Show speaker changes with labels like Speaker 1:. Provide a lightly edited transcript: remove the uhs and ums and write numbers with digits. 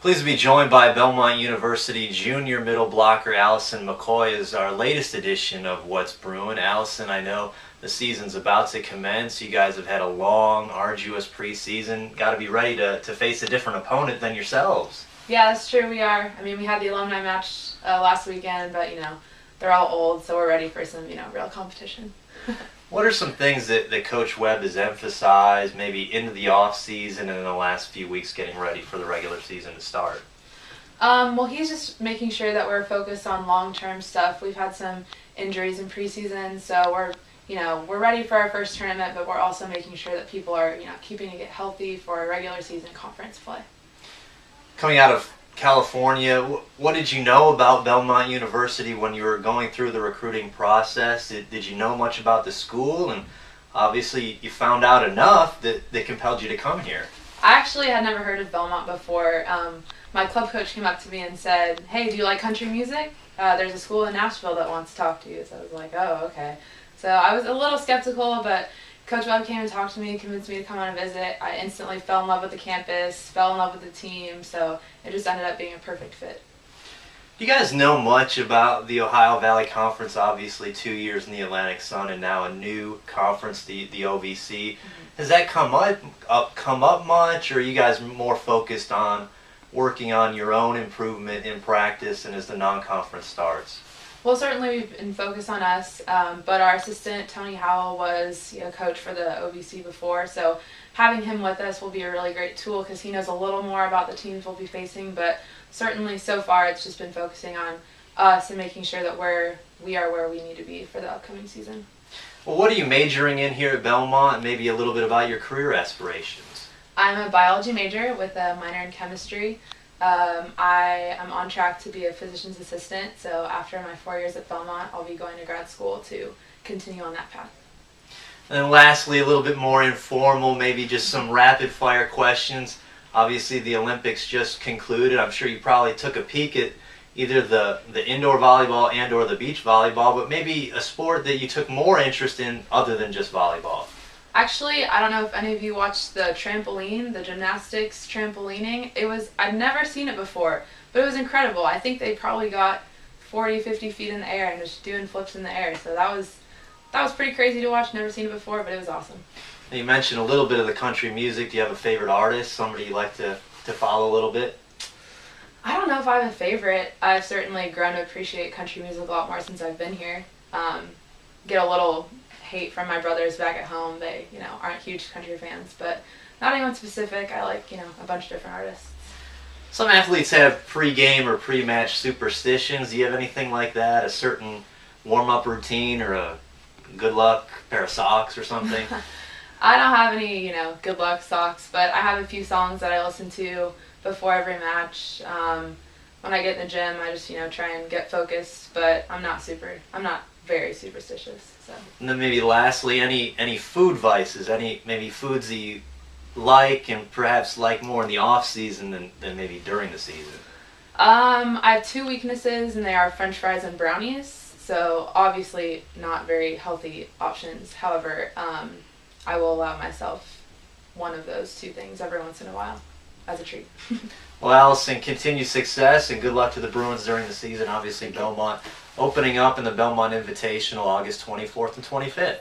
Speaker 1: Pleased to be joined by Belmont University junior middle blocker Allison McCoy as our latest edition of What's Bruin. Allison, I know the season's about to commence. You guys have had a long, arduous preseason. Got to be ready to face a different opponent than yourselves.
Speaker 2: Yeah, that's true. We are. I mean, we had the alumni match last weekend, but they're all old, so we're ready for some real competition.
Speaker 1: What are some things that Coach Webb has emphasized maybe into the off season and in the last few weeks getting ready for the regular season to start?
Speaker 2: Well, he's just making sure that we're focused on long-term stuff. We've had some injuries in preseason, so we're ready for our first tournament, but we're also making sure that people are keeping to get healthy for regular season conference play.
Speaker 1: Coming out of California, what did you know about Belmont University when you were going through the recruiting process? Did you know much about the school? And obviously you found out enough that compelled you to come here.
Speaker 2: I actually had never heard of Belmont before. My club coach came up to me and said, "Hey, do you like country music? There's a school in Nashville that wants to talk to you." So I was like, "Oh, okay." So I was a little skeptical, but Coach Webb came and talked to me, convinced me to come on a visit. I instantly fell in love with the campus, fell in love with the team, so it just ended up being a perfect fit.
Speaker 1: Do you guys know much about the Ohio Valley Conference? Obviously 2 years in the Atlantic Sun and now a new conference, the OVC. Has that come up much, or are you guys more focused on working on your own improvement in practice and as the non-conference starts?
Speaker 2: Well, certainly we've been focused on us, but our assistant, Tony Howell, was coach for the OVC before, so having him with us will be a really great tool because he knows a little more about the teams we'll be facing, but certainly so far it's just been focusing on us and making sure that we are where we need to be for the upcoming season.
Speaker 1: Well, what are you majoring in here at Belmont, and maybe a little bit about your career aspirations?
Speaker 2: I'm a biology major with a minor in chemistry. I am on track to be a physician's assistant, so after my 4 years at Belmont, I'll be going to grad school to continue on that path.
Speaker 1: And then lastly, a little bit more informal, maybe just some rapid fire questions. Obviously the Olympics just concluded. I'm sure you probably took a peek at either the indoor volleyball and or the beach volleyball, but maybe a sport that you took more interest in other than just volleyball.
Speaker 2: Actually, I don't know if any of you watched the trampoline, the gymnastics trampolining. I'd never seen it before, but it was incredible. I think they probably got 40, 50 feet in the air and just doing flips in the air. So that was pretty crazy to watch. Never seen it before, but it was awesome.
Speaker 1: You mentioned a little bit of the country music. Do you have a favorite artist, somebody you like to follow a little bit?
Speaker 2: I don't know if I have a favorite. I've certainly grown to appreciate country music a lot more since I've been here. Get a little hate from my brothers back at home. They aren't huge country fans, but not anyone specific. I like a bunch of different artists.
Speaker 1: Some athletes have pre-game or pre-match superstitions. Do you have anything like that? A certain warm-up routine or a good luck pair of socks or something?
Speaker 2: I don't have any good luck socks, but I have a few songs that I listen to before every match. When I get in the gym, I just try and get focused, but I'm not very superstitious. So.
Speaker 1: And then maybe lastly, any food vices, any maybe foods that you like and perhaps like more in the off season than maybe during the season?
Speaker 2: I have two weaknesses, and they are French fries and brownies. So obviously not very healthy options. However, I will allow myself one of those two things every once in a while as a treat.
Speaker 1: Well, Allison, continued success and good luck to the Bruins during the season. Obviously, Belmont opening up in the Belmont Invitational August 24th and 25th.